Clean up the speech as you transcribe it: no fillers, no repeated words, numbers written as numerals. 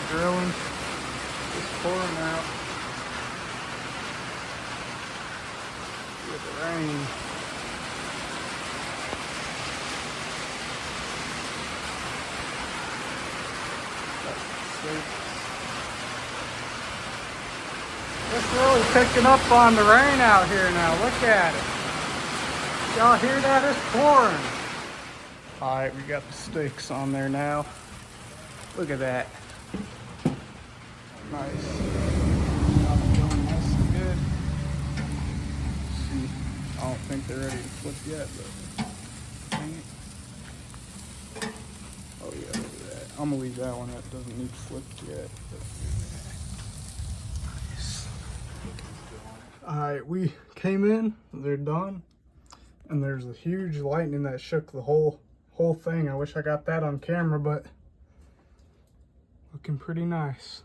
drilling. It's pouring out. With the rain. It's really picking up on the rain out here now. Look at it. Y'all hear that? It's pouring. All right, we got the sticks on there now. Look at that. Nice. Going nice and good. See, I don't think they're ready to flip yet, but dang it. Oh yeah, look at that. I'm gonna leave that one. That doesn't need flipped yet. Nice. All right, we came in. They're done, and there's a huge lightning that shook the whole thing. I wish I got that on camera, but looking pretty nice.